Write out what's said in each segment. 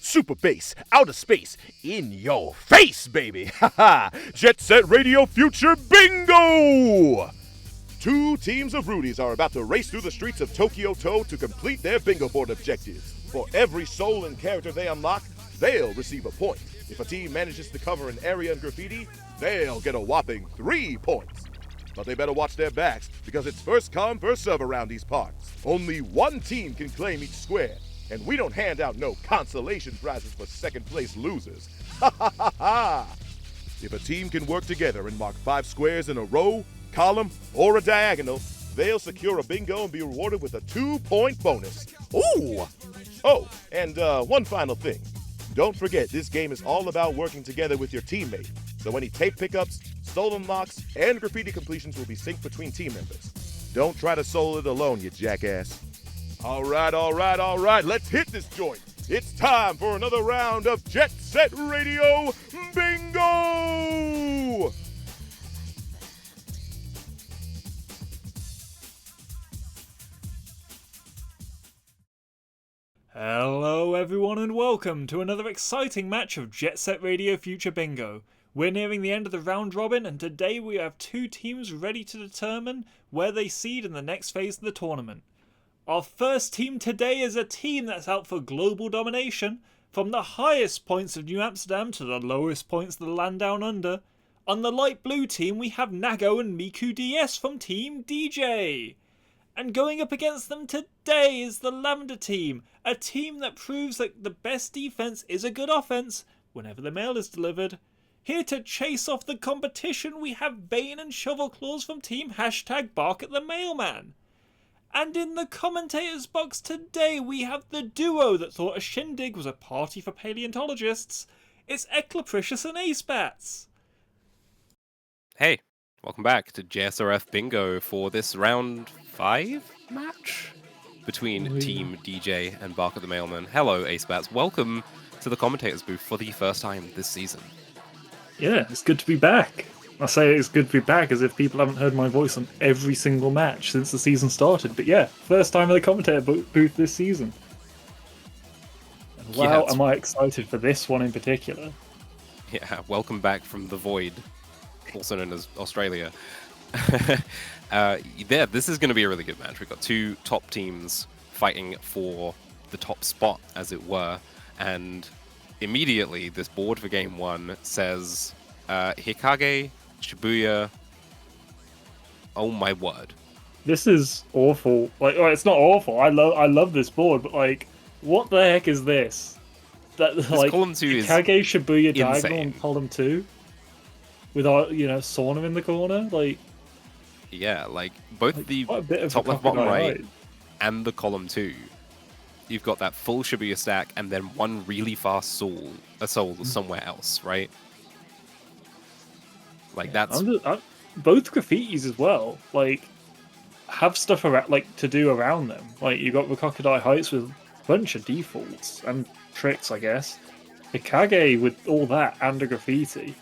Super bass, outer space, in your face, baby! Haha! Jet Set Radio Future Bingo! Two teams of Rudies are about to race through the streets of Tokyo to complete their bingo board objectives. For every soul and character they unlock, they'll receive a point. If a team manages to cover an area in graffiti, they'll get a whopping 3 points. But they better watch their backs, because it's first come, first serve around these parts. Only one team can claim each square, and we don't hand out no consolation prizes for second place losers. Ha ha ha ha! If a team can work together and mark 5 squares in a row, column, or a diagonal, they'll secure a bingo and be rewarded with a 2-point bonus. Ooh! Oh, and one final thing. Don't forget, this game is all about working together with your teammate. So any tape pickups, stolen locks, and graffiti completions will be synced between team members. Don't try to solo it alone, you jackass. All right, let's hit this joint. It's time for another round of Jet Set Radio Bingo! Hello everyone and welcome to another exciting match of Jet Set Radio Future Bingo. We're nearing the end of the round robin and today we have 2 teams ready to determine where they seed in the next phase of the tournament. Our first team today is a team that's out for global domination, from the highest points of New Amsterdam to the lowest points of the land down under. On the light blue team we have Nago and Miku DS from Team DJ. And going up against them today is the Lavender team, a team that proves that the best defense is a good offense whenever the mail is delivered. Here to chase off the competition we have Bane and Shovelclaws from Team #Bark at the Mailman. And in the commentators box today we have the duo that thought a shindig was a party for paleontologists. It's Eclopricious and Acebats. Hey, welcome back to JSRF Bingo for this round 5 match between Team DJ and Bark at the Mailman. Hello, Acebats. Welcome to the commentators booth for the first time this season. Yeah, it's good to be back. I say it's good to be back as if people haven't heard my voice on every single match since the season started. But yeah, first time in the commentator booth this season. And wow, am I excited for this one in particular. Yeah, welcome back from the void, also known as Australia. This is going to be a really good match. We've got 2 top teams fighting for the top spot, as it were. And immediately, this board for game 1 says Hikage, Shibuya. Oh my word! This is awful. Like, well, it's not awful. I love this board, but like, what the heck is this? This like column 2 is Hikage, Shibuya diagonal insane. in column 2, with our Sauna in the corner. Like, yeah, like both like, the top left, bottom right, and the column 2. You've got that full Shibuya stack, and then one really fast soul somewhere else, right? Like that's both graffitis as well. Like, have stuff around, like, to do around them. Like, you got the Crocodile Heights with a bunch of defaults and tricks, I guess. Hikage with all that and a graffiti.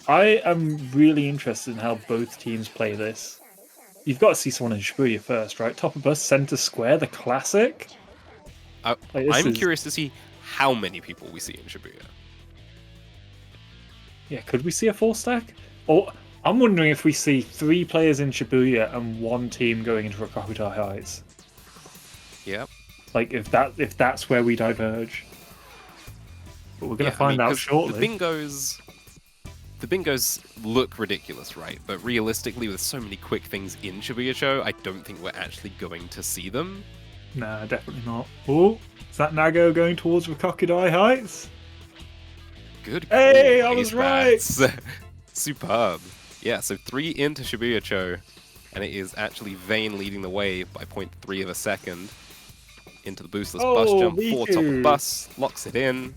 I am really interested in how both teams play this. You've got to see someone in Shibuya first, right? Top of bus, center square, the classic. I'm curious to see how many people we see in Shibuya. Yeah, could we see a 4-stack? Or I'm wondering if we see 3 players in Shibuya and 1 team going into a Crocodile Heights. Yep. Like, if that's where we diverge. But we're going to find out shortly. The bingos the bingos look ridiculous, right? But realistically, with so many quick things in Shibuya-cho, I don't think we're actually going to see them. Nah, definitely not. Oh, is that Nago going towards Rokokudai Heights? Good call, Hey, I Ace was right! Bats. Superb. Yeah, so 3 into Shibuya-cho, and it is actually Vayne leading the way by 0.3 of a second. Into the boostless bus jump, Miku. 4 top of bus, locks it in.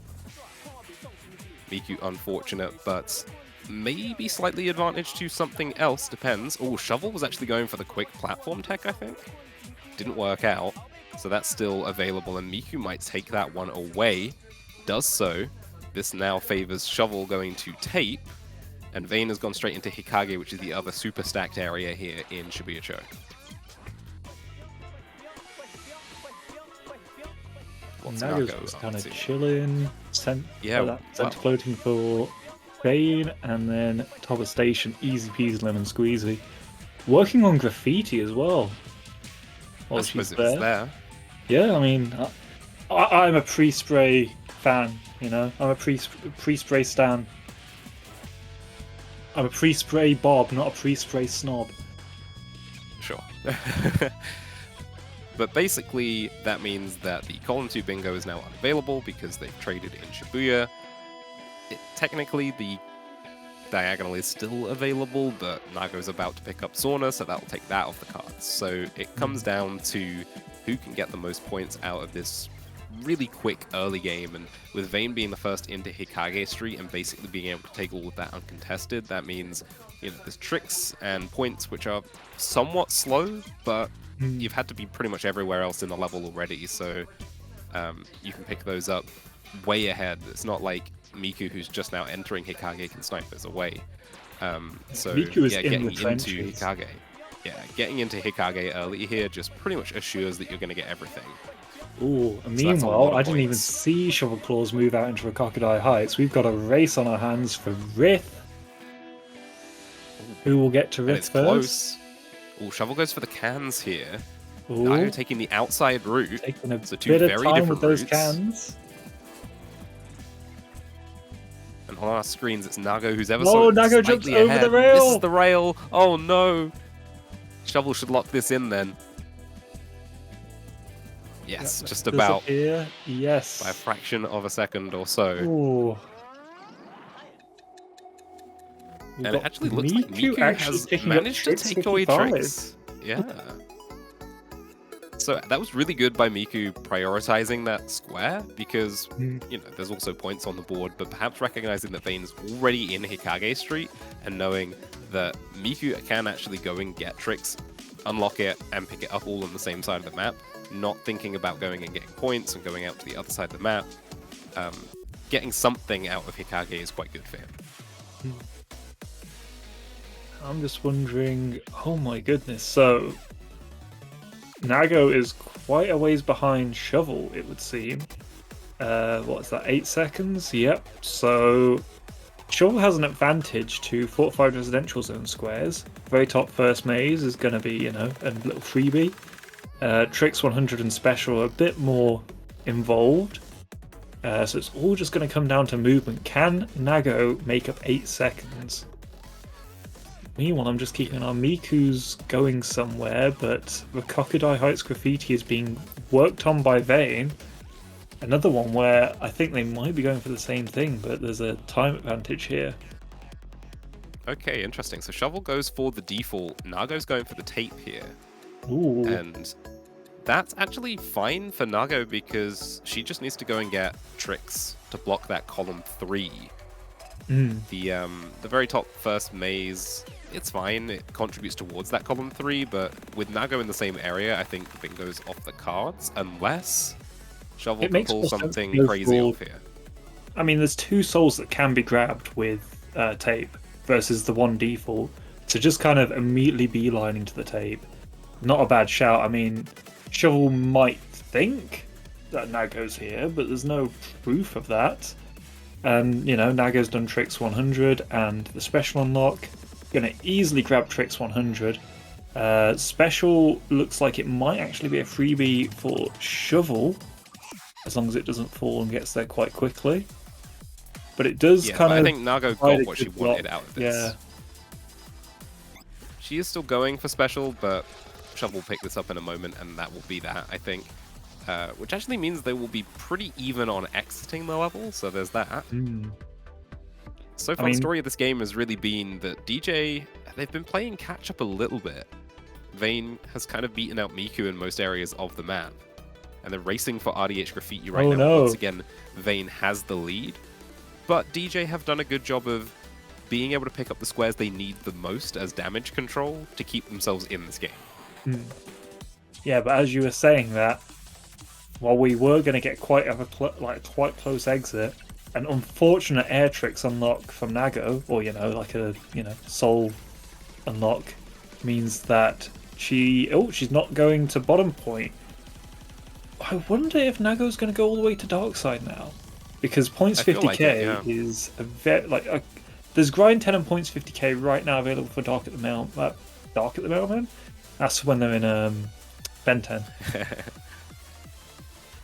Miku unfortunate, but maybe slightly advantage to something else, depends. Oh, Shovel was actually going for the quick platform tech, I think. Didn't work out, so that's still available, and Miku might take that one away. Does so. This now favors Shovel going to tape, and Vayne has gone straight into Hikage, which is the other super stacked area here in Shibuya-cho. What's Nago's Nago just up kind of to? chilling. Center floating for Vayne, and then top of station, easy peasy lemon squeezy. Working on graffiti as well. I suppose it was there. Yeah, I mean, I'm a pre-spray fan, you know? I'm a pre-spray stan. I'm a pre-spray Bob, not a pre-spray snob. Sure. But basically, that means that the column 2 bingo is now unavailable because they've traded in Shibuya. Technically, the diagonal is still available, but Nago's about to pick up Sauna, so that'll take that off the cards. So it comes down to who can get the most points out of this really quick early game, and with Vayne being the first into Hikage Street and basically being able to take all of that uncontested, that means, you know, there's tricks and points which are somewhat slow, but you've had to be pretty much everywhere else in the level already, so you can pick those up way ahead. It's not like Miku, who's just now entering Hikage, can snipe those away. So Miku is getting in the into trenches. Hikage. Yeah, getting into Hikage early here just pretty much assures that you're going to get everything. Ooh, and So that's a lot meanwhile, of I didn't even points. see Shovel Claws move out into Rokokudai Heights. We've got a race on our hands for Rith. Who will get to And Rith it's first? close. Ooh, Shovel goes for the cans here. Ooh, Nago taking the outside route. taking a So 2 bit of very time different with those routes. cans. And on our screens, it's Nago who's ever Oh, so Nago jumps slightly over ahead. the rail! This is the rail. Oh no! Shovel should lock this in then. Yes, just about Disappear. Yes. by a fraction of a second or so. Ooh. We've And it got actually looks like Miku Miku actually has picking up managed to tricks take away 55. tricks. Yeah. So that was really good by Miku prioritizing that square because, you know, there's also points on the board, but perhaps recognizing that Vayne's already in Hikage Street and knowing that Miku can actually go and get tricks, unlock it, and pick it up all on the same side of the map, not thinking about going and getting points and going out to the other side of the map. Getting something out of Hikage is quite good for him. I'm just wondering, oh my goodness, so Nago is quite a ways behind Shovel, it would seem. What's that, 8 seconds? Yep, so Shovel has an advantage to fortified residential zone squares. Very top first maze is going to be, you know, a little freebie. Tricks 100 and special are a bit more involved. So it's all just going to come down to movement. Can Nago make up 8 seconds? Meanwhile, I'm just keeping an eye on Miku's going somewhere, but Rokokudai Heights Graffiti is being worked on by Vayne. Another one where I think they might be going for the same thing, but there's a time advantage here. Okay, interesting. So Shovel goes for the default, Nago's going for the tape here. Ooh. And that's actually fine for Nago because she just needs to go and get tricks to block that column 3. The very top first maze, it's fine, it contributes towards that column 3, but with Nago in the same area, I think bingo's off the cards, unless Shovel can pull something crazy off here. I mean, there's 2 souls that can be grabbed with tape versus the 1 default, so just kind of immediately beelining to the tape. Not a bad shout. I mean, Shovel might think that Nago's here, but there's no proof of that. And, you know, Nago's done Tricks 100 and the special unlock. Gonna easily grab Tricks 100. Special looks like it might actually be a freebie for Shovel, as long as it doesn't fall and gets there quite quickly. but it does Yeah, kind but of. I think Nago provide got a what she good wanted block. out of this. Yeah. She is still going for special, but Shovel will pick this up in a moment, and that will be that, I think. Which actually means they will be pretty even on exiting the level, so there's that. So far, the story of this game has really been that DJ, they've been playing catch-up a little bit. Vayne has kind of beaten out Miku in most areas of the map. And they're racing for RDH Graffiti right now. No. Once again, Vayne has the lead. But DJ have done a good job of being able to pick up the squares they need the most as damage control to keep themselves in this game. Yeah, but as you were saying that, while we were going to get quite quite close exit, an unfortunate air tricks unlock from Nago, or like a soul unlock, means that she's not going to bottom point. I wonder if Nago's going to go all the way to dark side now, because points 50k is a very there's grind 10 and points 50k right now available for Dark at the Mailman. That's when they're in Ben 10.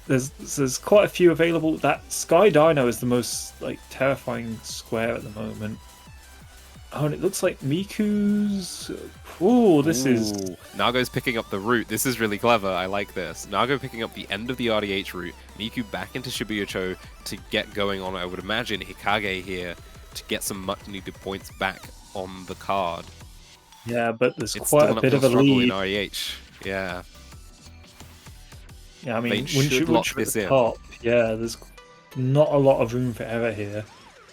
There's quite a few available. That Sky Dino is the most terrifying square at the moment. Oh, and it looks like Miku's. Ooh, this is. Nago's picking up the route. This is really clever. I like this. Nago picking up the end of the RDH route. Miku back into Shibuya-cho to get going on, I would imagine, Hikage here to get some much-needed points back on the card. Yeah, but there's it's quite a bit of a lead in RDH. Yeah. Yeah, I mean, once you're at the top, there's not a lot of room for error here.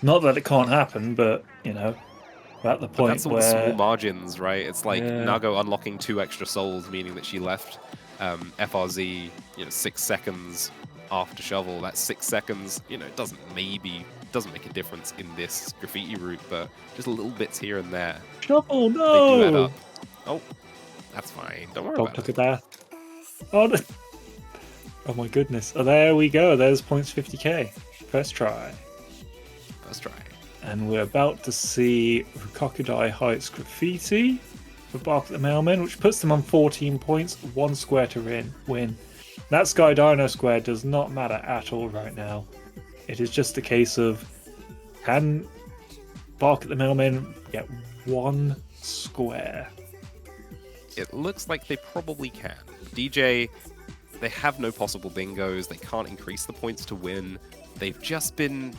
Not that it can't happen, but at the point that's all where the small margins, right? It's like Nago unlocking 2 extra souls, meaning that she left FRZ 6 seconds after Shovel. That's 6 seconds. It doesn't make a difference in this graffiti route, but just little bits here and there. Shovel, no! They do add up. Oh, that's fine. Don't worry about took it. a bath. Oh, no. Oh my goodness. Oh, there we go. There's points 50k. First try. And we're about to see Rukokudai Heights Graffiti for Bark the Mailman, which puts them on 14 points, 1 square to win. That Sky Dino square does not matter at all right now. It is just a case of, can Bark the Mailman get 1 square? It looks like they probably can. DJ, they have no possible bingos. They can't increase the points to win. They've just been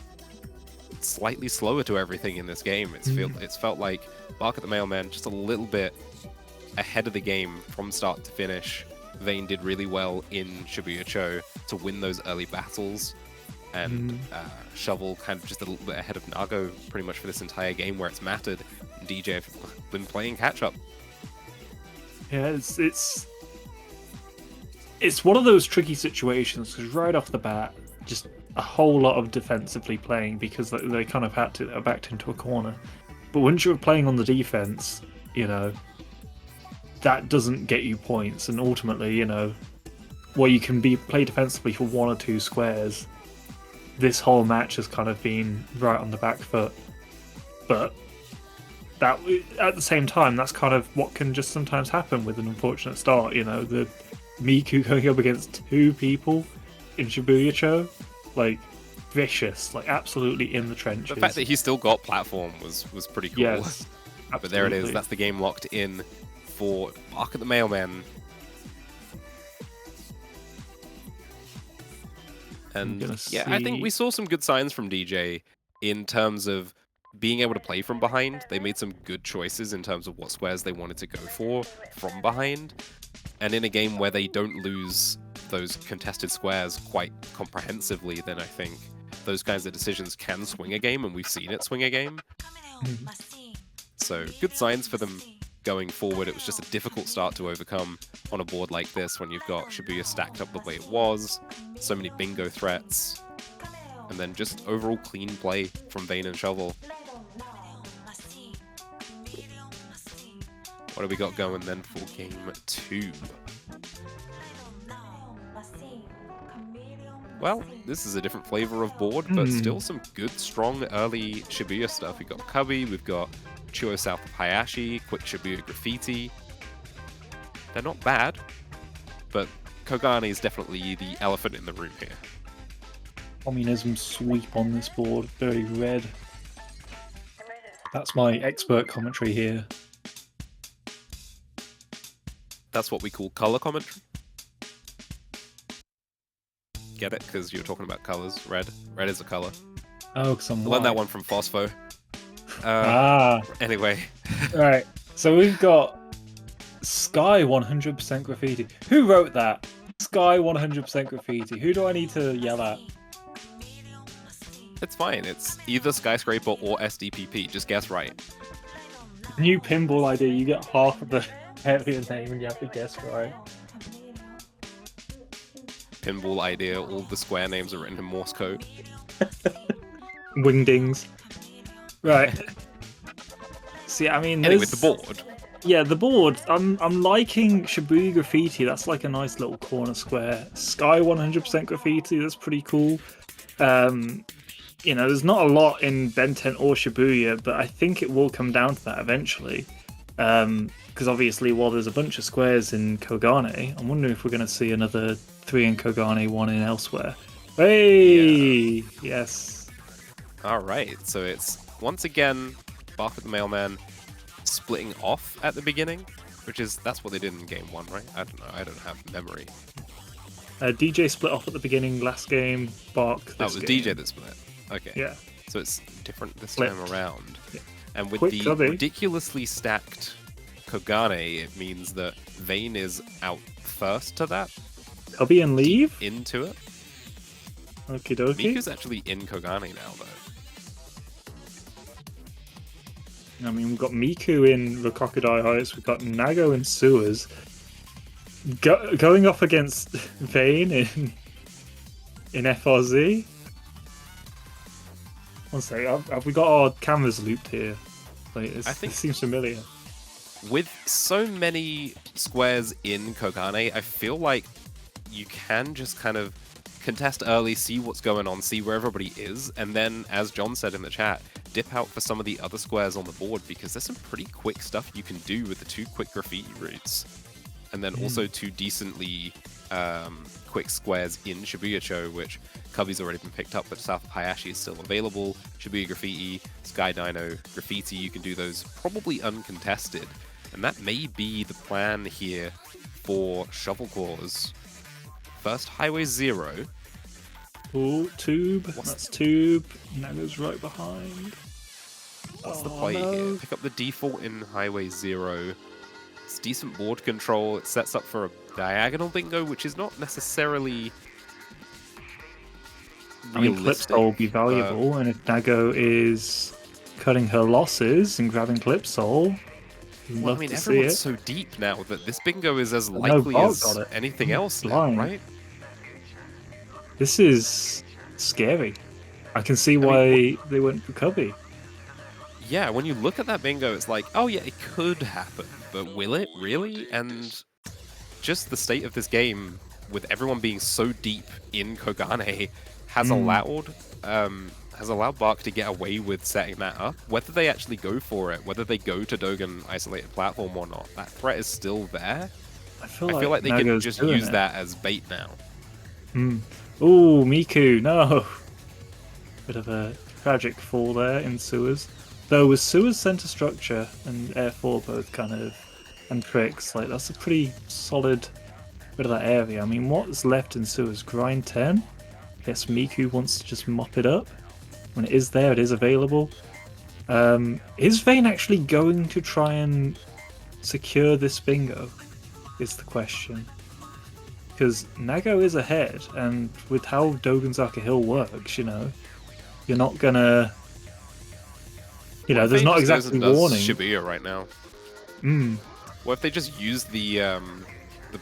slightly slower to everything in this game. It's felt like Bark at the Mailman just a little bit ahead of the game from start to finish. Vayne did really well in Shibuya-cho to win those early battles, and Shovel kind of just a little bit ahead of Nago pretty much for this entire game where it's mattered. DJ have been playing catch-up. Yeah, it's one of those tricky situations because right off the bat, just a whole lot of defensively playing because they kind of had to backed into a corner. But once you're playing on the defense, that doesn't get you points, and ultimately, where you can play defensively for 1 or 2 squares, this whole match has kind of been right on the back foot. But that at the same time, that's kind of what can just sometimes happen with an unfortunate start. The Miku going up against 2 people in Shibuya-cho, vicious, absolutely in the trenches. The fact that he still got platform was pretty cool. Yes, but there it is. That's the game locked in for Bark at the Mailman. And I think we saw some good signs from DJ in terms of being able to play from behind. They made some good choices in terms of what squares they wanted to go for from behind. And in a game where they don't lose those contested squares quite comprehensively, then I think those kinds of decisions can swing a game, and we've seen it swing a game. So good signs for them going forward. It was just a difficult start to overcome on a board like this when you've got Shibuya stacked up the way it was, so many bingo threats, and then just overall clean play from Vayne and Shovel. What do we got going then for game 2? Well, this is a different flavor of board, but still some good, strong, early Shibuya stuff. We've got Cubby, we've got Chuo South of Hayashi, Quick Shibuya Graffiti. They're not bad, but Kogane is definitely the elephant in the room here. communism sweep on this board. Very red. That's my expert commentary here. That's what we call color commentary. Get it? Because you're talking about colors. Red. Red is a color. Oh, because I'm I learned that one from Phospho. Anyway. Right. So we've got Sky 100% graffiti. Who wrote that? Sky 100% graffiti. Who do I need to yell at? It's fine. It's either Skyscraper or SDPP. Just guess right. New pinball idea. You get half of the area name and you have to guess right. Pinball idea. All the square names are written in Morse code. Wingdings. Right. See, I mean, anyway, the board. Yeah, the board. I'm liking Shibuya graffiti. That's like a nice little corner square. Sky 100% graffiti. That's pretty cool. You know, there's not a lot in Ben 10 or Shibuya, but I think it will come down to that eventually. Because obviously, while there's a bunch of squares in Kogane, I'm wondering if we're going to see another 3 in Kogane, 1 in elsewhere. Hey! Yeah. Yes. All right. So it's, once again, Bark at the Mailman splitting off at the beginning, that's what they did in game 1, right? I don't know. I don't have memory. DJ split off at the beginning last game. Bark this it was game. DJ that split. Okay. Yeah. So it's different this Flipped. time around. Yeah. And with Quick the cubby. ridiculously stacked Kogane, it means that Vayne is out first to that. Cubby and leave? Into it. Okie dokie. Miku's actually in Kogane now, though. I mean, we've got Miku in the Crocodile Heights, we've got Nago in Sewers. Going up against Vayne in FRZ. One sec, have we got our cameras looped here? Like, it seems familiar. With so many squares in Kogane, I feel like you can just kind of contest early, see what's going on, see where everybody is, and then, as John said in the chat, dip out for some of the other squares on the board, because there's some pretty quick stuff you can do with the 2 quick graffiti routes. And then also 2 decently quick squares in Shibuya-cho, which Cubby's already been picked up, but South of Hayashi is still available. Shibuya Graffiti, Sky Dino Graffiti, you can do those probably uncontested. And that may be the plan here for Shovel Claws. First, Highway 0. Oh, Tube. That's Tube. Nago's right behind. What's the play here? Pick up the default in Highway 0. It's decent board control. It sets up for a diagonal bingo, which is not necessarily realistic. I mean, Clipsole will be valuable, and if Nago is cutting her losses and grabbing Clipsole, well, I mean, everyone's so deep now that this bingo is as likely as anything else now, right? This is scary. I can see why they went for Cubby. Yeah, when you look at that bingo, it's like, oh yeah, it could happen, but will it really? And just the state of this game, with everyone being so deep in Kogane, has allowed Bark to get away with setting that up. Whether they actually go for it, whether they go to Dogen isolated platform or not, that threat is still there. I feel like they can just use that as bait now. Ooh, Miku, no! Bit of a tragic fall there in Sewers. Though with Sewers center structure and Air 4 both kind of, and Tricks, like that's a pretty solid bit of that area. I mean, what's left in Sewers? Grind 10? Guess Miku wants to just mop it up. When it is there, it is available. Is Vayne actually going to try and secure this bingo? Is the question. Because Nago is ahead, and with how Dogenzaka Hill works, you know, you're not gonna... You know, there's not exactly warning. Shibuya right now. What if they just use the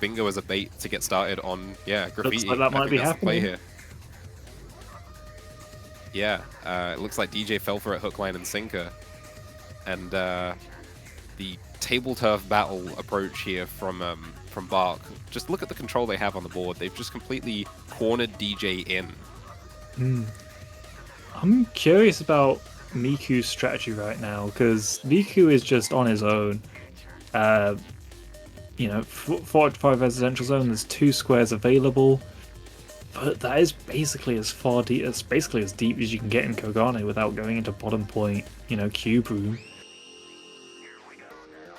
bingo as a bait to get started on graffiti? Looks like that might be happening. Here. Yeah, it looks like DJ fell for it hook, line, and sinker, and the table turf battle approach here from Bark. Just look at the control they have on the board. They've just completely cornered DJ in. I'm curious about Miku's strategy right now, because Miku is just on his own. You know, 4 to 5 residential zone, there's 2 squares available. But that is basically as far deep. It's basically as deep as you can get in Kogane without going into bottom point. Cube room.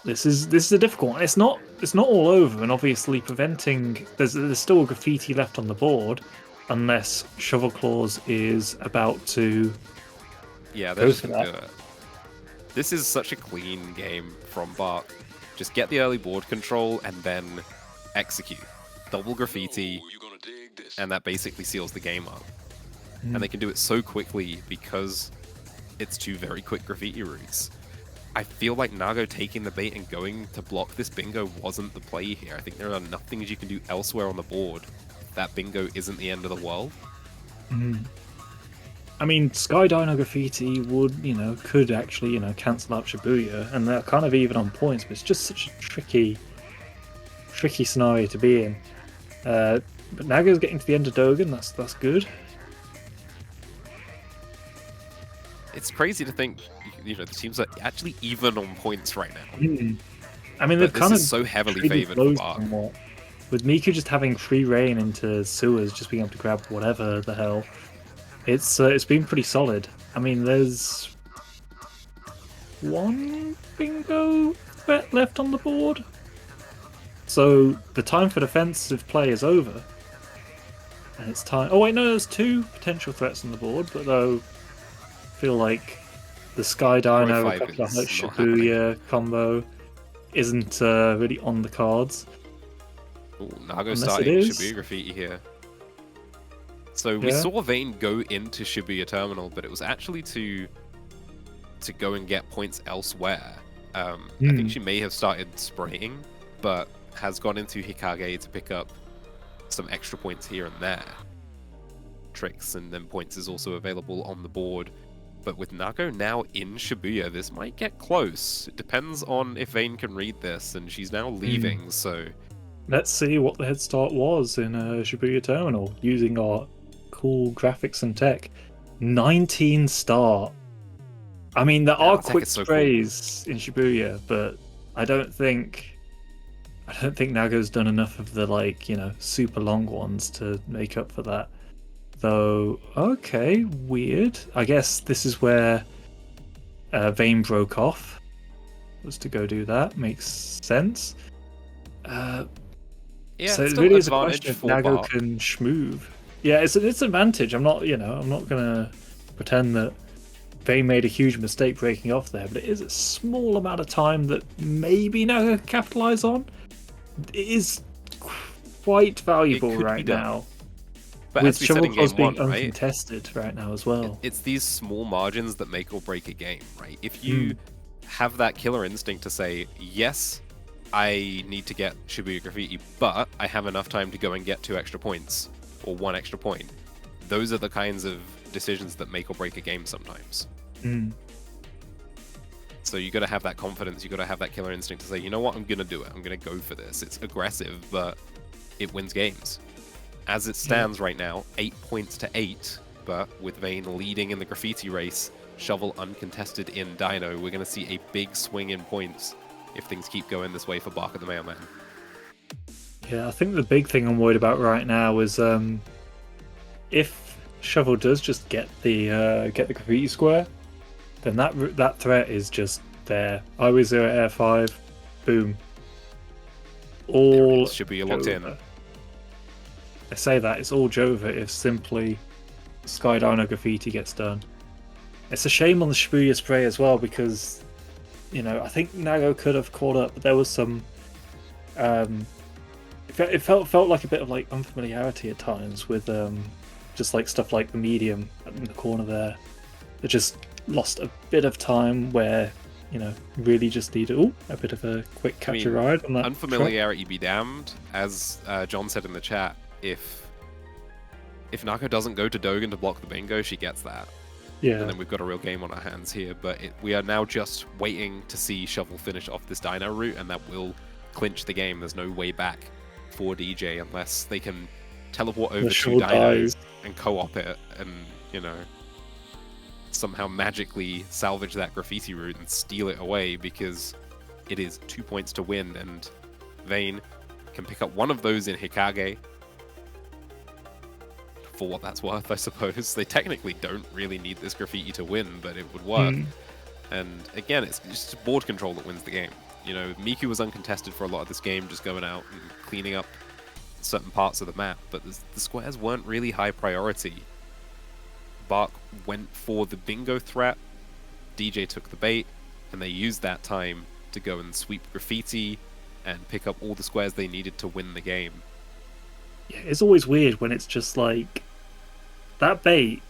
This is a difficult one. It's not all over, and obviously preventing. There's still a graffiti left on the board, unless Shovel Claws is about to. Yeah, they're just gonna do it. This is such a clean game from Bark. Just get the early board control and then execute. Double graffiti, and that basically seals the game up. And they can do it so quickly because it's two very quick graffiti routes. I feel like Nago taking the bait and going to block this bingo wasn't the play here. I think there are enough things you can do elsewhere on the board. That bingo isn't the end of the world. I mean, Sky Dino Graffiti could actually, cancel out Shibuya, and they're kind of even on points, but it's just such a tricky scenario to be in. But Nago's getting to the end of Dogen, that's good. It's crazy to think, the teams are actually even on points right now. I mean, they've kind of so heavily favoured for Bark. With Miku just having free reign into sewers, just being able to grab whatever the hell. It's been pretty solid. I mean, there's one bingo threat left on the board, so the time for defensive play is over, and it's time. Oh wait, no, there's two potential threats on the board, but though I feel like the Sky Dino Shibuya combo isn't really on the cards. Ooh, Nago starting Shibuya Graffiti here. So we saw Vayne go into Shibuya Terminal, but it was actually to go and get points elsewhere. I think she may have started spraying, but has gone into Hikage to pick up some extra points here and there. Tricks and then points is also available on the board. But with Nago now in Shibuya, this might get close. It depends on if Vayne can read this, and she's now leaving, so... Let's see what the head start was in Shibuya Terminal, using our cool graphics and tech. 19 start. I mean, there are quick sprays in Shibuya, but I don't think Nago's done enough of the super long ones to make up for that. Though, okay, weird. I guess this is where Vayne broke off. Was to go do that. Makes sense. Yeah, so it really is a question if Nago can schmoove. Yeah, it's an advantage. I'm not gonna pretend that Vayne made a huge mistake breaking off there, but it is a small amount of time that maybe Nago can capitalize on. It is quite valuable right now. But with as we said in game being one, uncontested right now as well. It's these small margins that make or break a game, right? If you have that killer instinct to say, yes, I need to get Shibuya Graffiti, but I have enough time to go and get 2 extra points, or 1 extra point. Those are the kinds of decisions that make or break a game sometimes. So you got to have that confidence, you got to have that killer instinct to say, you know what, I'm going to do it. I'm going to go for this. It's aggressive, but it wins games. As it stands right now, 8 points to 8, but with Vayne leading in the graffiti race, Shovel uncontested in Dino, we're going to see a big swing in points if things keep going this way for Barker the Mailman. Yeah, I think the big thing I'm worried about right now is if Shovel does just get the graffiti square, then that threat is just there. I was 0 Air 5, boom. All should be locked in. I say that it's all Jova if simply Sky Dino Graffiti gets done. It's a shame on the Shibuya spray as well because, I think Nago could have caught up, but there was some. It felt like a bit of unfamiliarity at times with just stuff like the medium in the corner there. It just lost a bit of time where really just needed a bit of a quick catch a ride on that. Unfamiliarity be damned, as John said in the chat. If Nago doesn't go to Dogen to block the bingo, she gets that. Yeah. And then we've got a real game on our hands here. But we are now just waiting to see Shovel finish off this Dino route, and that will clinch the game. There's no way back for DJ unless they can teleport over 2 Dinos and co-op it and, somehow magically salvage that graffiti route and steal it away, because it is 2 points to win, and Vayne can pick up one of those in Hikage. for what that's worth, I suppose. They technically don't really need this graffiti to win, but it would work. And again, it's just board control that wins the game. You know, Miku was uncontested for a lot of this game, just going out and cleaning up certain parts of the map, but the squares weren't really high priority. Bark went for the bingo threat, DJ took the bait, and they used that time to go and sweep graffiti and pick up all the squares they needed to win the game. Yeah, it's always weird when it's just like that bait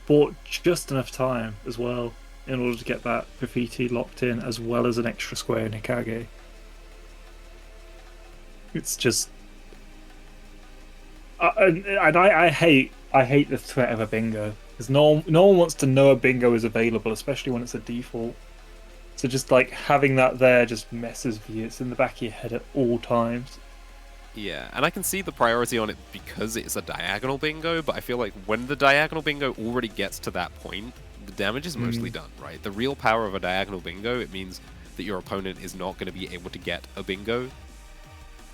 bought just enough time as well in order to get that graffiti locked in, as well as an extra square in Hikage. It's just, I hate the threat of a bingo, because no one wants to know a bingo is available, especially when it's a default. So just like having that there just messes with you. It's in the back of your head at all times. Yeah, and I can see the priority on it because it's a diagonal bingo, but I feel like when the diagonal bingo already gets to that point, the damage is mostly done, right? The real power of a diagonal bingo, it means that your opponent is not going to be able to get a bingo,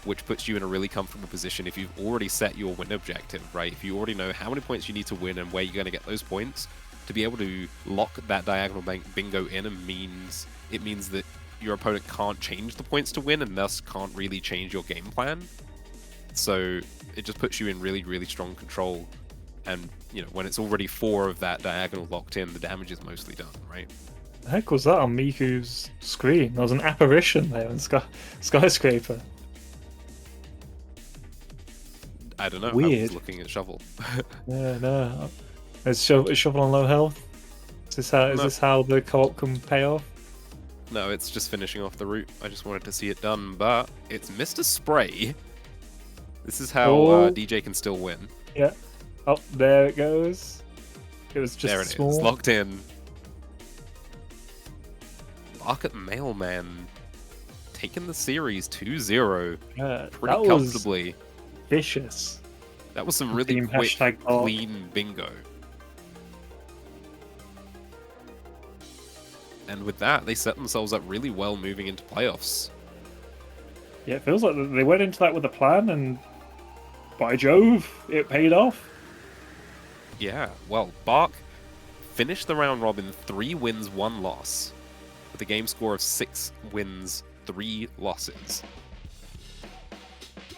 which puts you in a really comfortable position if you've already set your win objective, right? If you already know how many points you need to win and where you're going to get those points, to be able to lock that diagonal bingo in it means that your opponent can't change the points to win and thus can't really change your game plan. So it just puts you in really, really strong control. And, you know, when it's already 4 of that diagonal locked in, the damage is mostly done, right? The heck was that on Miku's screen? There was an apparition there in Skyscraper. I don't know. Weird. I was looking at Shovel. Yeah, no. Is Shovel on low health? Is this how the co-op can pay off? No, it's just finishing off the route. I just wanted to see it done, but it's Mr. Spray. This is how DJ can still win. Yeah. Oh, there it goes. It was just there it small. is, locked in. Market Mailman taking the series 2-0 pretty comfortably. Was vicious. That was some really quick, clean bingo. And with that, they set themselves up really well moving into playoffs. Yeah, it feels like they went into that with a plan, and by Jove, it paid off. Yeah, well, Bark finished the round robin 3 wins, 1 loss, with a game score of 6 wins, 3 losses.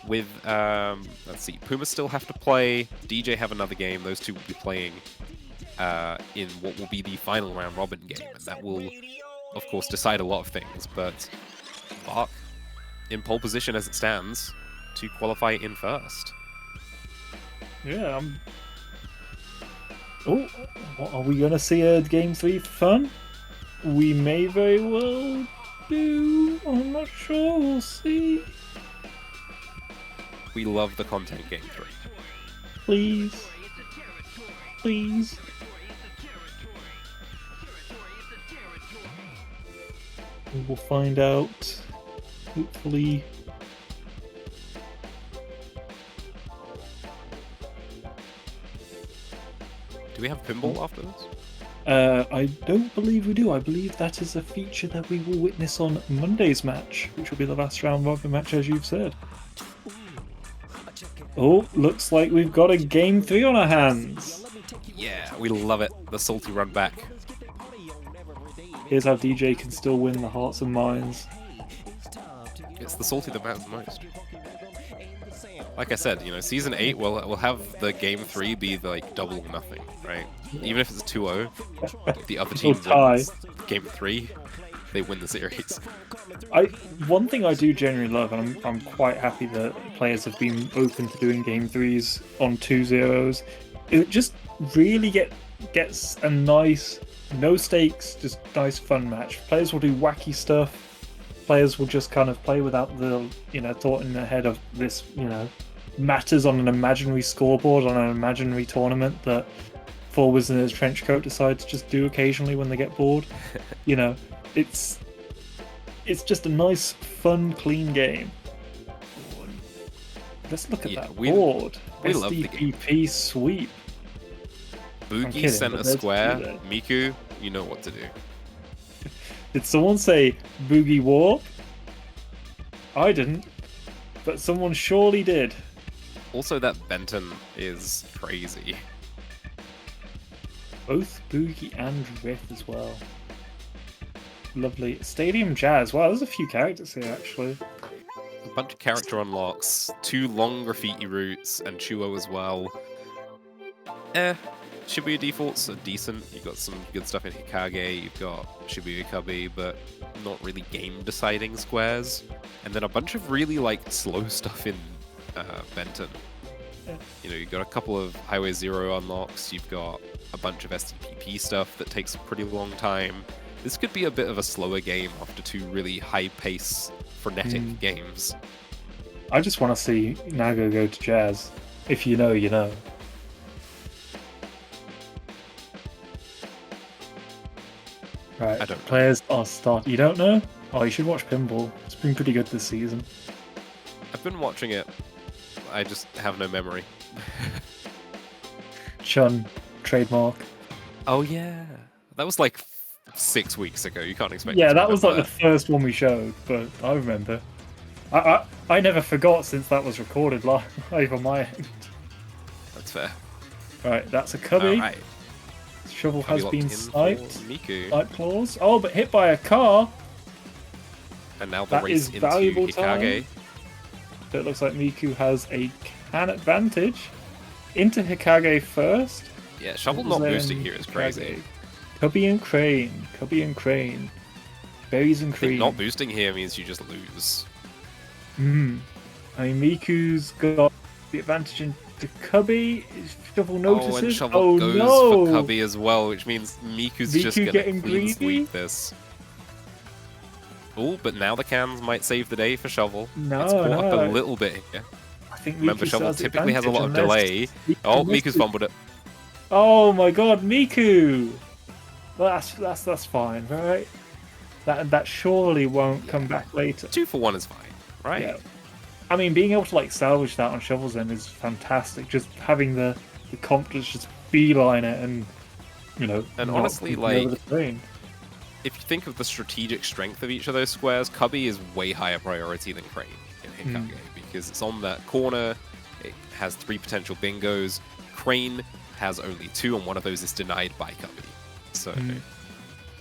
With, let's see, Puma still have to play, DJ have another game, those two will be playing in what will be the final round robin game, and that will, of course, decide a lot of things, but Bark in pole position as it stands to qualify in first. Yeah, Oh, are we going to see a Game 3 for fun? We may very well do. I'm not sure. We'll see. We love the content Game 3. Please. Please. We will find out. Hopefully. Do we have pinball after this? I don't believe we do. I believe that is a feature that we will witness on Monday's match, which will be the last round robin match, as you've said. Oh, looks like we've got a Game 3 on our hands. Yeah, we love it. The salty run back. Here's how DJ can still win the hearts and minds. It's the salty that matters most. Like I said, you know, Season 8 will have the Game 3 be like double or nothing, right? Even if it's 2-0, if the other team wins Game 3, they win the series. One thing I do genuinely love, and I'm quite happy that players have been open to doing Game 3s on 2-0s, it just really gets a nice, no stakes, just nice fun match. Players will do wacky stuff. Players will just kind of play without the, thought in their head of this, matters on an imaginary scoreboard on an imaginary tournament that forwards in his trench coat decide to just do occasionally when they get bored. It's just a nice, fun, clean game. Let's look at that board. We love the game. SDP sweep. Boogie center square. Miku, you know what to do. Did someone say Boogie Warp? I didn't, but someone surely did. Also, that Benton is crazy. Both Boogie and Riff as well. Lovely. Stadium Jazz. Wow, there's a few characters here, actually. A bunch of character unlocks, 2 long graffiti routes, and Chuo as well. Shibuya defaults are decent. You've got some good stuff in Hikage, you've got Shibuya Kabi, but not really game-deciding squares. And then a bunch of really, like, slow stuff in Benton. Yeah. You know, you've got a couple of Highway Zero unlocks, you've got a bunch of STPP stuff that takes a pretty long time. This could be a bit of a slower game after 2 really high-pace, frenetic games. I just want to see Nago go to Jazz. If you know, you know. Right, I don't know. players are start. You don't know? Oh, you should watch Pinball. It's been pretty good this season. I've been watching it. I just have no memory. Chun, trademark. Oh yeah, that was like 6 weeks ago. You can't expect. Yeah, me to that was like remember the first one we showed, but I remember. I never forgot since that was recorded live on my end. That's fair. Right, that's a cubby. Alright, Shovel Cubby has locked been in for sniped. Miku, Snipe claws. Oh, but hit by a car. and now the That race is into valuable Hikage. time. So it looks like Miku has a can advantage. Into Hikage first. Yeah, Shovel not Then boosting here is crazy. Hikage. Cubby and Crane. Cubby and Crane. Berries and I think cream. not boosting here means you just lose. I mean, Miku's got the advantage into Cubby. Shovel notices. Oh, and Shovel goes no! for Cubby as well, which means Miku's just Miku gonna getting clean greedy? sweep this. Oh, but now the cans might save the day for Shovel. No, it's caught up no. a little bit here. I think Remember, Miku Shovel still typically has a lot of advantage delay. unless Oh, Miku Miku's fumbled it. Oh my god, Miku! Well, that's fine, right? That surely won't come back later. 2 for 1 is fine, right? Yeah. I mean, being able to like salvage that on Shovel's End is fantastic. Just having the confidence, just beeline it, and you know. And not honestly, flipping over like, the train. If you think of the strategic strength of each of those squares, Cubby is way higher priority than Crane in Hikage because it's on that corner. It has 3 potential bingos. Crane has only 2, and one of those is denied by Cubby. So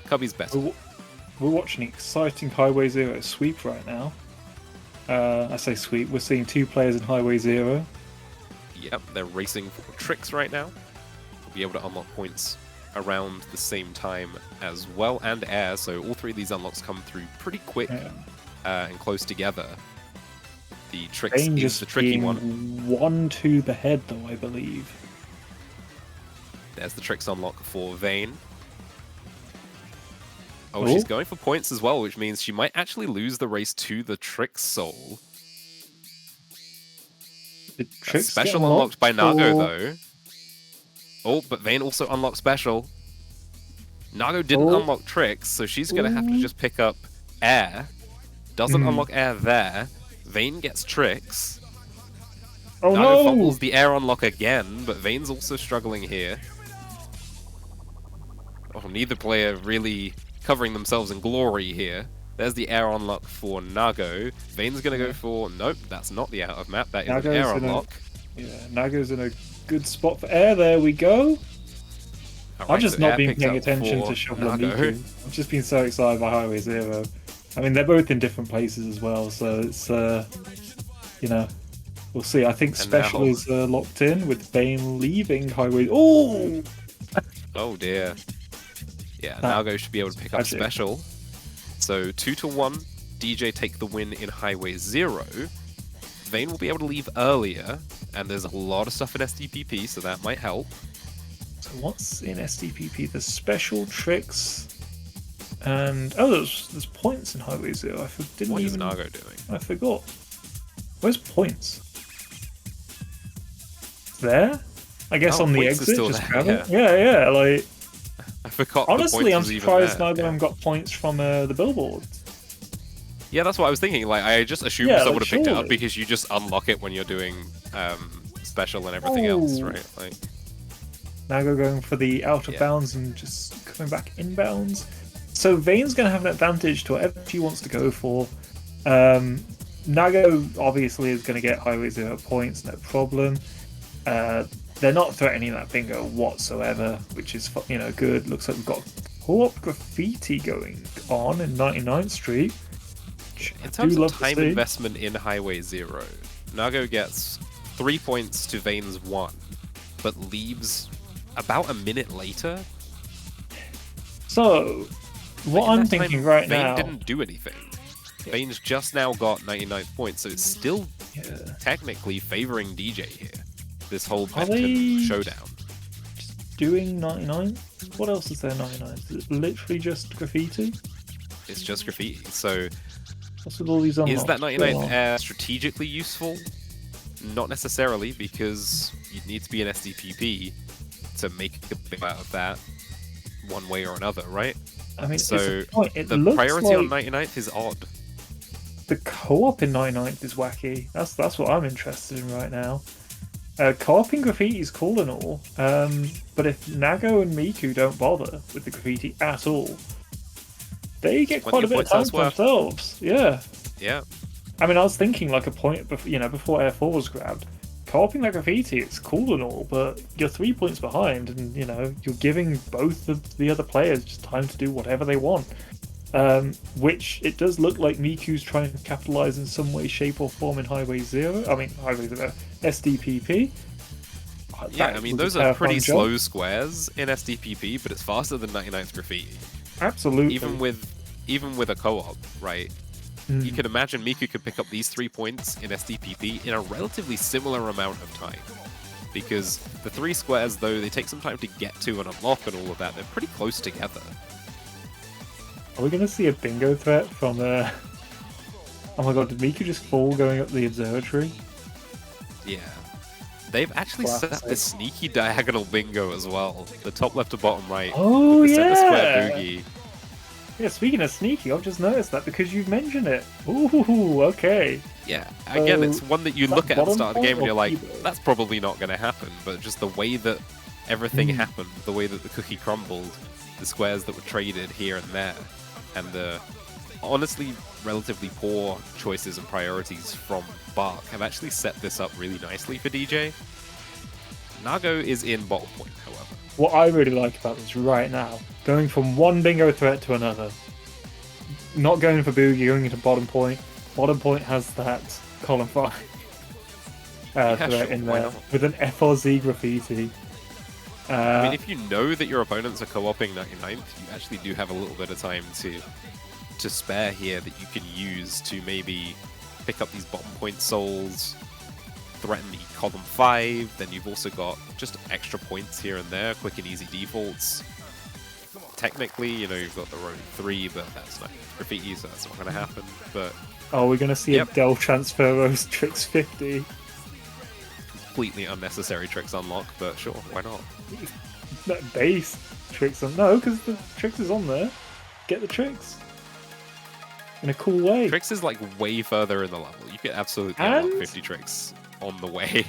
Cubby's best. We're watching an exciting Highway Zero sweep right now. I say sweep. We're seeing 2 players in Highway Zero. Yep, they're racing for tricks right now. We'll be able to unlock points around the same time as well, and air, so all 3 of these unlocks come through pretty quick and close together. The tricks Bane is just the tricky being one. 1 to the head, though, I believe. There's the tricks unlock for Vayne. Oh, she's going for points as well, which means she might actually lose the race to the Trick Soul. The tricks Special get unlocked by Nago, for- though. Oh, but Vayne also unlocked special. Nago didn't unlock tricks, so she's going to have to just pick up air. Doesn't unlock air there. Vayne gets tricks. Oh Nago no! fumbles the air unlock again, but Vayne's also struggling here. Oh, neither player really covering themselves in glory here. There's the air unlock for Nago. Vayne's going to go for... Nope, that's not the out of map. That is an air unlock. Yeah, Nago's in a good spot for air. There we go. Alright, I've just so not air been picked paying up attention for to Shovel and Nago. Miku. I've just been so excited by Highway Zero. I mean, they're both in different places as well, so it's, you know, we'll see. I think Special is locked in with Bane leaving Highway... Oh! Oh dear. Yeah, Nago should be able to pick up Special. So 2 to 1, DJ take the win in Highway 0. Vayne will be able to leave earlier, and there's a lot of stuff in SDPP, so that might help. So what's in SDPP? There's special tricks, and there's points in Highway Zero. What is Nago doing? I forgot. Where's points? There? I guess on the points is exit, still just there, grab it. Yeah, like... I forgot. Honestly, I'm surprised Nago Nago got points from the billboard. Yeah, that's what I was thinking. Like, I just assumed someone would have picked it up because you just unlock it when you're doing special and everything else, right? Like, Nago going for the out of bounds and just coming back inbounds. So Vayne's going to have an advantage to whatever she wants to go for. Nago obviously is going to get Highway 0 points, no problem. They're not threatening that bingo whatsoever, which is good. Looks like we've got co-op graffiti going on in 99th Street. In terms of time investment in Highway 0, Nago gets 3 points to Vane's 1, but leaves about a minute later. So, what I'm thinking right now... Vane didn't do anything. Yeah. Vane's just now got 99th points, so it's still technically favoring DJ here. This whole Benton showdown. Just doing 99? What else is there 99? Is it literally just graffiti? It's just graffiti, so... What's with all these unlocks? Is that 99th air strategically useful? Not necessarily, because you'd need to be an SDPP to make a bit out of that one way or another, right? I mean, so the priority on 99th is odd. The co-op in 99th is wacky. That's what I'm interested in right now. Co-oping graffiti is cool and all, but if Nago and Miku don't bother with the graffiti at all, they get quite a bit of time for themselves. Yeah. Yeah. I mean, I was thinking like a point, before Air 4 was grabbed. Co-oping that graffiti, it's cool and all, but you're 3 points behind, and you're giving both of the other players just time to do whatever they want. Which it does look like Miku's trying to capitalize in some way, shape, or form in Highway 0. I mean, Highway 0, SDPP. Yeah, I mean, those are pretty slow squares in SDPP, but it's faster than 99th graffiti. Absolutely. Even with a co-op, right? You can imagine Miku could pick up these 3 points in SDPP in a relatively similar amount of time. Because the 3 squares, though, they take some time to get to and unlock and all of that, they're pretty close together. Are we going to see a bingo threat from Oh my god, did Miku just fall going up the observatory? Yeah. They've actually set up this sneaky diagonal bingo as well. The top left to bottom right. Oh, with the center square boogie. Yeah, speaking of sneaky, I've just noticed that because you've mentioned it. Ooh, okay. Yeah, again, it's one that you look at the start of the game and you're like, that's probably not going to happen. But just the way that everything happened, the way that the cookie crumbled, the squares that were traded here and there, and the honestly relatively poor choices and priorities from Bark have actually set this up really nicely for DJ. Nago is in bottom point, however. What I really like about this right now, going from one bingo threat to another, not going for Boogie, going into bottom point. Bottom point has that column 5 threat in there with an FRZ graffiti. I mean, if you know that your opponents are co-oping 99th, you actually do have a little bit of time to spare here that you can use to maybe pick up these bottom point souls, threaten the column 5, then you've also got just extra points here and there, quick and easy defaults. Technically, you've got the row 3, but that's not graffiti, so that's not going to happen. But we're going to see a Del transfer Rose Tricks 50. Completely unnecessary tricks unlock, but sure, why not? That base tricks on because the tricks is on there. Get the tricks in a cool way. Tricks is like way further in the level. You could absolutely unlock 50 tricks on the way.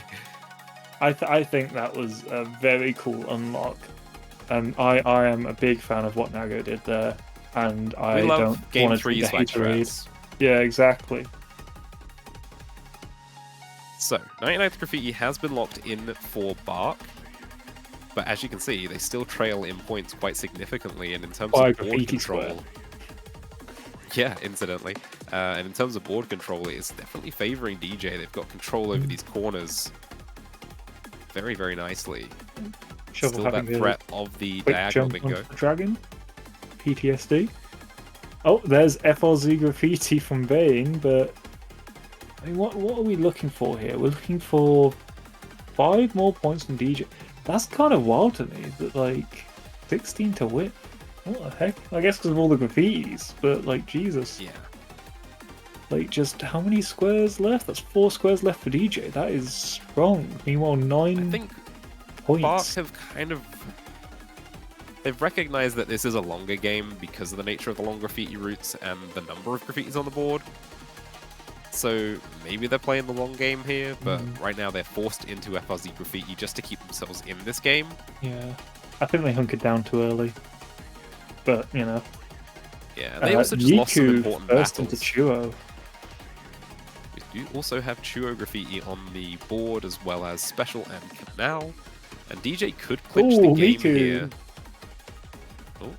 I think that was a very cool unlock. I am a big fan of what Nago did there, and I don't game want to 3 haterade. Yeah, exactly. So, 99th Graffiti has been locked in for Bark, but as you can see, they still trail in points quite significantly, and in terms of board control... Yeah, incidentally. And in terms of board control, it's definitely favoring DJ. They've got control over these corners very, very nicely. Still that threat of the diagonal bingo. Dragon. PTSD. Oh, there's FRZ graffiti from Vane, but I mean, what are we looking for here? We're looking for 5 more points from DJ. That's kind of wild to me, that like 16 to whip. What the heck? I guess because of all the graffitis, but like, Jesus. Yeah. Like, just how many squares left? That's 4 squares left for DJ. That is strong. Meanwhile, 9 I think points. Bark have kind of... They've recognized that this is a longer game because of the nature of the long graffiti routes and the number of graffitis on the board. So maybe they're playing the long game here, but right now they're forced into FRZ graffiti just to keep themselves in this game. Yeah. I think they hunkered down too early. But, Yeah, they also just lost some important first battles. into Chuo. do also have Chuo Graffiti on the board as well as Special and Canal. And DJ could clinch the game Miku. here. Oh,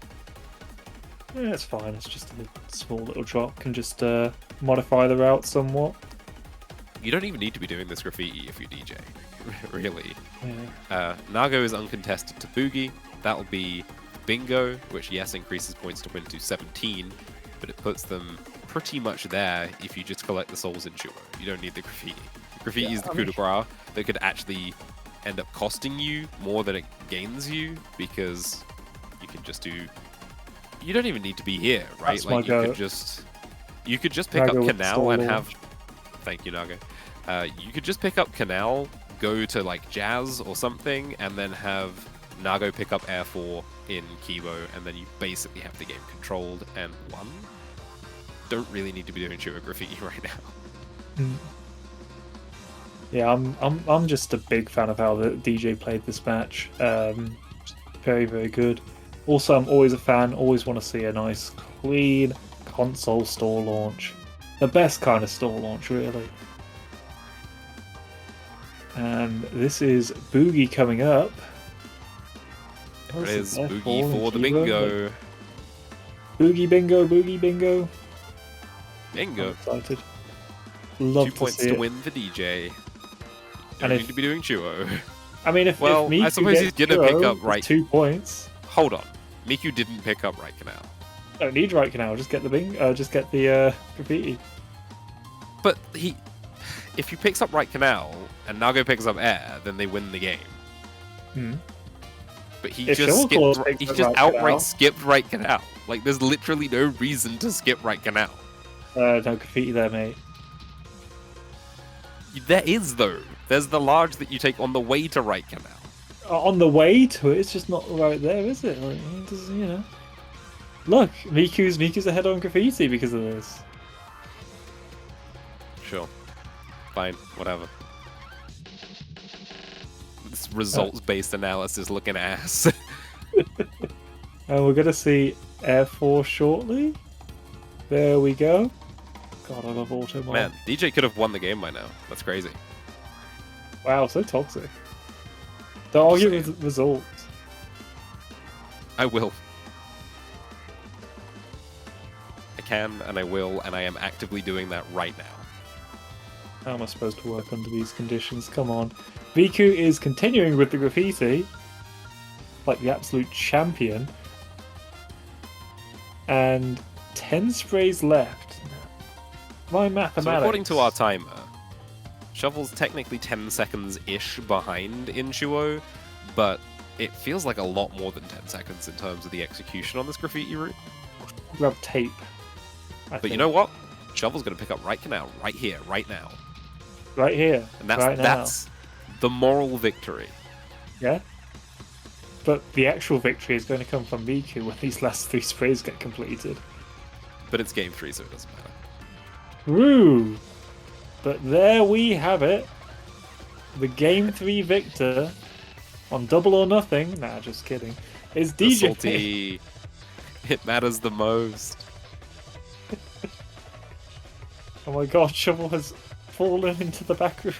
Yeah, it's fine. It's just a small little drop. Can just modify the route somewhat. you don't even need to be doing this Graffiti if you DJ, really. Yeah. Nago is uncontested to Boogie. That'll be Bingo, which, yes, increases points to win to 17, but it puts them pretty much there if you just collect the souls in Chuo. You don't need the Graffiti. Graffiti is the coup de grace that could actually end up costing you more than it gains you, because you can just do... You don't even need to be here, right? That's like, my you go. could just pick Nago up with Canal and stall have... Thank you, Nago. You could just pick up Canal, go to, like, Jazz or something, and then have Nago pick up Air 4 in Kibo, and then you basically have the game controlled and won. Don't really need to be doing Chuo Graffiti right now. Yeah, I'm just a big fan of how the DJ played this match. Very, very good. Also, I'm always a fan. Always want to see a nice, clean console store launch. The best kind of store launch, really. And this is Boogie coming up. There it is, F4 Boogie and for the Kibo. bingo. Boogie bingo, Boogie bingo. I'm Bingo. excited. Love 2 to points see to it. win for DJ. And Don't if- need to be doing Chuo. I mean, if Well, Miku I suppose he's gets gonna pick Kuro up with right- 2 points. Hold on. Miku didn't pick up right canal. Don't need right canal. Just get the just get the graffiti. But if he picks up right canal and Nago picks up air, then they win the game. Hmm. But he If just Shovelclaw skipped. picks He up just right outright canal- skipped right canal. Like, there's literally no reason to skip right canal. No graffiti there, mate. There is though. There's the large that you take on the way to right canal. On the way to it, it's just not right there, is it? Like, it doesn't, you know. Look, Miku's ahead on graffiti because of this. Sure. Fine. Whatever. This results-based analysis looking ass. And we're gonna see Air Force shortly. There we go. God, I love Automon. Man, DJ could have won the game by now. That's crazy. Wow, so toxic. Don't argue Just with results. I will. I can, and I will, and I am actively doing that right now. How am I supposed to work under these conditions? Come on. Viku is continuing with the graffiti. Like the absolute champion. And 10 sprays left. My mathematics. So according to our timer, Shovel's technically 10 seconds-ish behind in Chuo, but it feels like a lot more than 10 seconds in terms of the execution on this graffiti route. Grab tape. But you know what? Shovel's going to pick up right canal right here, right now. Right here. And that's right now. that's the moral victory. Yeah? But the actual victory is going to come from Miku when these last 3 sprays get completed. But it's game 3, so it doesn't matter. Woo! But there we have it. The game 3 victor on Double or Nothing. Nah, just kidding. Is The DJ. salty. It matters the most. Oh my god, Shovel has fallen into the back room.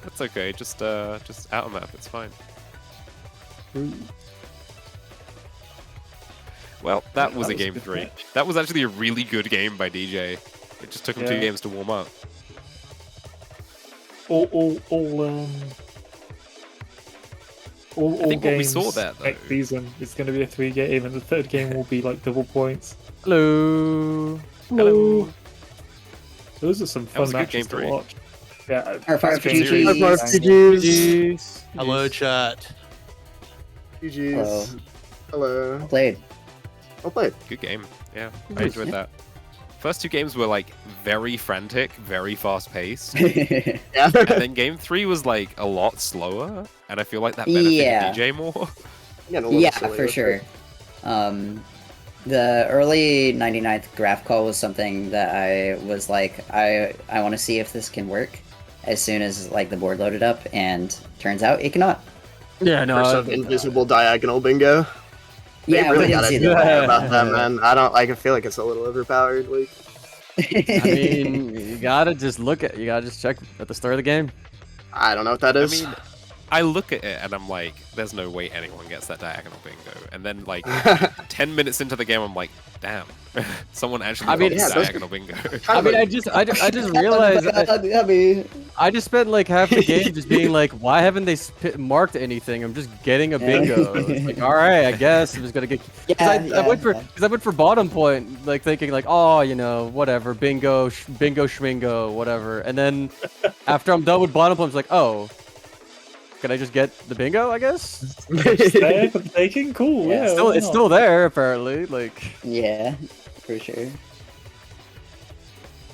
That's okay. Just out of map. It's fine. Ooh. Well, that was a a game good 3. match. That was actually a really good game by DJ. It just took him 2 Yeah. games to warm up. All I think what we games saw there, though- next season is going to be a 3 game, and the 3rd game will be like double points. Hello. Hello. Those are some fun was a good matches game to 3. watch. Yeah, Our five That's GGs. good. GGs. Hello, chat. GGs. Hello. Well played. Well played. Good game. Yeah, I enjoyed that. First 2 games were like very frantic, very fast paced. Yeah. And then game 3 was like a lot slower, and I feel like that benefited Yeah. DJ more. Getting a little Yeah, silly for with sure. it. The early 99th graph call was something that I was like, I want to see if this can work as soon as like the board loaded up, and turns out it cannot. Yeah, no. First of invisible diagonal bingo. They Yeah, we really didn't gotta see do that. that about that, man. I don't. I can feel like it's a little overpowered. Like, I mean, you gotta just check at the start of the game. I don't know what that I is. mean, I look at it and I'm like, there's no way anyone gets that diagonal bingo. And then like 10 minutes into the game, I'm like, damn, someone actually got yeah, the those- diagonal bingo. I mean, I just realized I just spent like half the game just being like, why haven't they marked anything? I'm just getting a bingo. It's like, all right, I guess I'm just gonna get. I went for bottom point, like thinking like, oh, you know, whatever, bingo, bingo, schmingo, whatever. And then after I'm done with bottom point, I'm just like, oh, can I just get the bingo? I guess. It's there for the taking. Cool. Yeah, Yeah. It's still there apparently. Like. Yeah, for sure.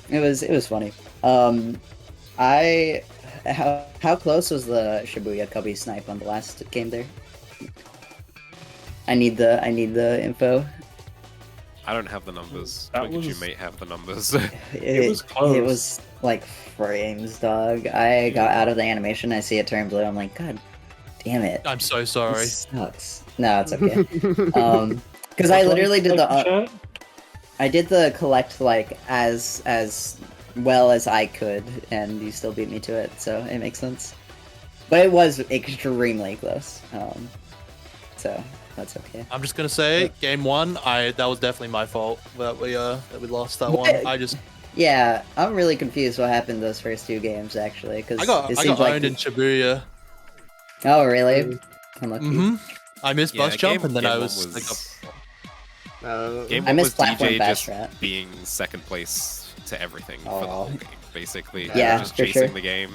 It was funny. How close was the Shibuya Cubby snipe on the last game there? I need the info. I don't have the numbers. That Look at you, was- mate, have the numbers. It was close. It was like frames, dog. I got out of the animation. I see it turn blue. I'm like, God damn it. I'm so sorry. This sucks. No, it's okay. Because I literally did the I did the collect like as well as I could, and you still beat me to it, so it makes sense. But it was extremely close. So that's okay. I'm just gonna say, game one, that was definitely my fault that we lost that one. Yeah, I'm really confused what happened those first two games actually, because I got owned in Shibuya. Oh really? Unlucky. I missed Yeah, bus jump, and then game I one was like, Game I one missed was platform DJ bash just rat. being second place to everything for the Oh. whole game, basically. Yeah, just for chasing sure. the game.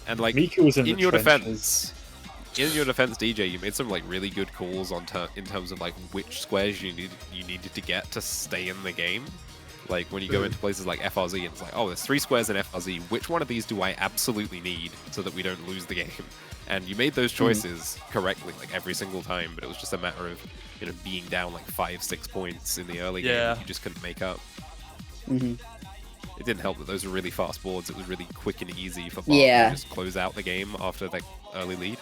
And like Miku was in in the your trenches. defense, DJ, you made some like really good calls in terms of like which squares you needed to get to stay in the game. Like when you go into places like FRZ, and it's like, oh, there's 3 squares in FRZ. Which one of these do I absolutely need so that we don't lose the game? And you made those choices correctly, like every single time. But it was just a matter of, you know, being down like 5-6 points in the early game that you just couldn't make up. Mhm. It didn't help that those were really fast boards. It was really quick and easy for Bart Yeah. to just close out the game after that early lead.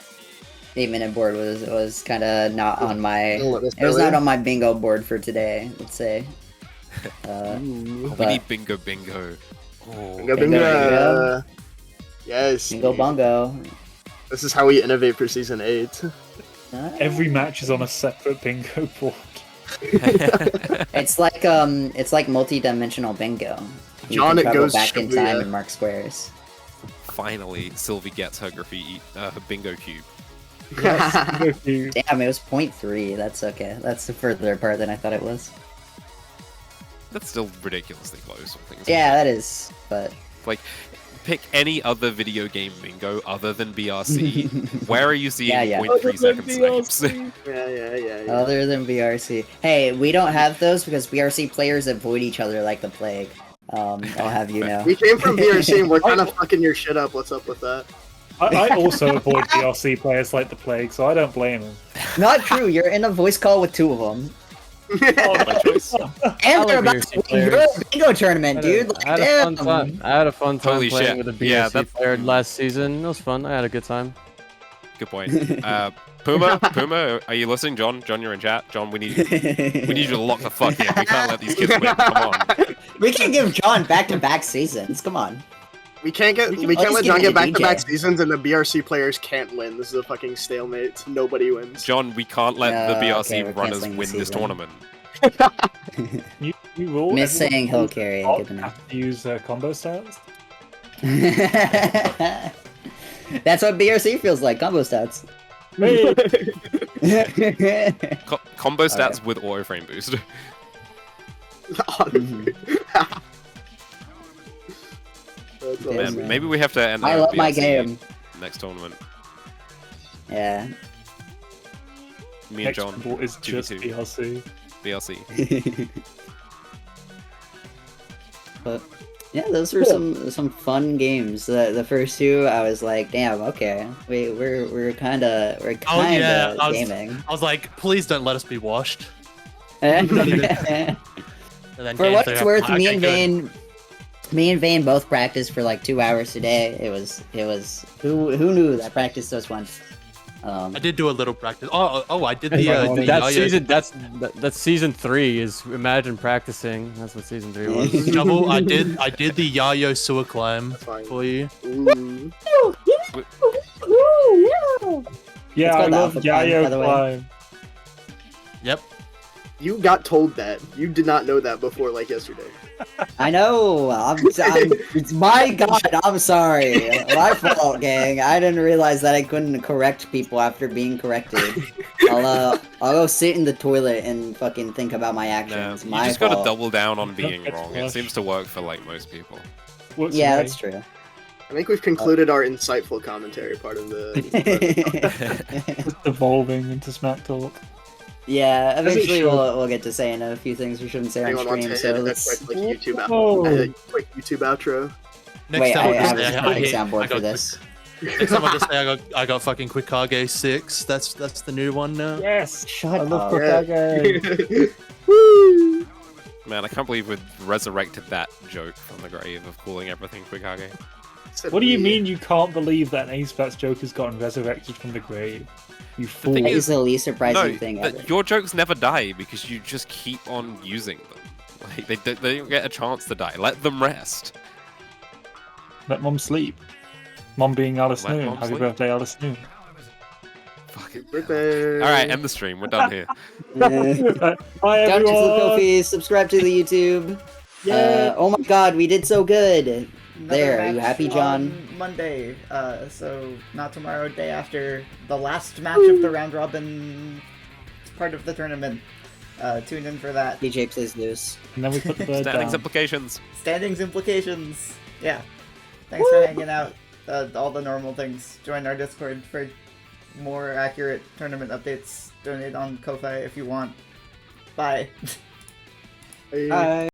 8-minute board was kind of not on my. A little It was silly. not on my bingo board for today. Let's say. Oh, we But- need bingo bingo. Oh, Bingo, Bingo, bingo. Yes. Bingo bongo. This is how we innovate for season 8. Every match is on a separate bingo board. It's like multi-dimensional bingo. You John, can it travel goes back in Shibuya. time and mark squares. Finally, Sylvie gets her graffiti, her bingo cube. Bingo cube. Damn, it was 0.3. That's okay. That's further apart than I thought it was. That's still ridiculously close. all things Yeah, that is. But Like, pick any other video game bingo other than BRC. Where are you seeing Yeah. 0.3 second snipes? Yeah. other than BRC, hey, we don't have those because BRC players avoid each other like the plague. I'll have you know. We came from BRC and we're kind of fucking your shit up. What's up with that? I also avoid BRC players like the plague, so I don't blame them. Not true. You're in a voice call with 2 of them, My choice. and they're like about BRC to win your bingo tournament, dude. Like, I had a fun damn. time. I had a fun time Holy playing shit. with a Yeah, BSC that- player last season. It was fun. I had a good time. Good point. Puma, are you listening? John, you're in chat. John, we need you to lock the fuck in. We can't let these kids win. Come on. We can give John back-to-back seasons. Come on. We can't I'll let just John give get it to back-to-back DJ. seasons and the BRC players can't win. This is a fucking stalemate. Nobody wins. John, we can't let the Okay, BRC we're runners canceling the win this season. tournament. You rule. Miss everyone saying he'll rules carry. not Good to know. have to use combo stats. That's what BRC feels like. Combo stats. Wait, Combo stats with auto frame boost. That's Yeah, Man, awesome. man. maybe we have to end I the love my BRC game. next tournament. Yeah. Me and next John, ball is just 2v2. BRC. BRC. But yeah, those were some fun games. The first 2, I was like, damn, okay, we're kind of I was- gaming. I was like, please don't let us be washed. For And then game what three, it's I'm worth, like, me okay, and good. Vane both practiced for like 2 hours today. It was who knew that practice was fun. I did do a little practice. Oh, I did the That's Yayo- season. That's season 3. Is imagine practicing. That's what season 3 was. Shovel. I did the Yayo sewer climb Fine. for you. Ooh. Yeah, It's I called the love Alpha Climb, by the Yayo way. climb. Yep. You got told that. You did not know that before, like yesterday. I know. It's my God. I'm sorry. My fault, gang. I didn't realize that I couldn't correct people after being corrected. I'll go sit in the toilet and fucking think about my No, actions. you My just fault. gotta double down on being It's wrong. It flush. seems to work for like most people. What's Yeah, the that's name? true. I think we've concluded our insightful commentary part of the. It's evolving into smack talk. Yeah, As it eventually should. we'll get to saying a few things we shouldn't say Hang on on one stream. second, So that's let's. quick YouTube Whoa. quick YouTube outro. Next Wait, time I I'll just have say a I specific hit- soundboard I for got this. Next time I'll just say I got fucking Quickage 6. That's the new one now. Yes. Shut I love up. Kokage. Woo! Man, I can't believe we resurrected that joke from the grave of calling everything Quickage. What do you mean you can't believe that an Ace-Bats joke has gotten resurrected from the grave? You fool. thing That is- is the least surprising No, thing that ever. your jokes never die because you just keep on using them. Like they don't get a chance to die. Let them rest. Let Mom sleep. Mom being Alice Let Noon. Mom Happy sleep. birthday, Alice Noon. Fucking Birthday. All right, end the stream. We're done here. Bye, Don't everyone. just flip Kofi, subscribe to the YouTube. Oh my God, we did so good. Another There, are you match happy, John? on Monday, so not tomorrow, day after the last match of the round robin part of the tournament. Tune in for that. DJ plays loose. And then we put the bird Standings down. implications. Standings implications. Yeah. Thanks for hanging out. All the normal things. Join our Discord for more accurate tournament updates. Donate on Ko-Fi if you want. Bye. Hey. Bye.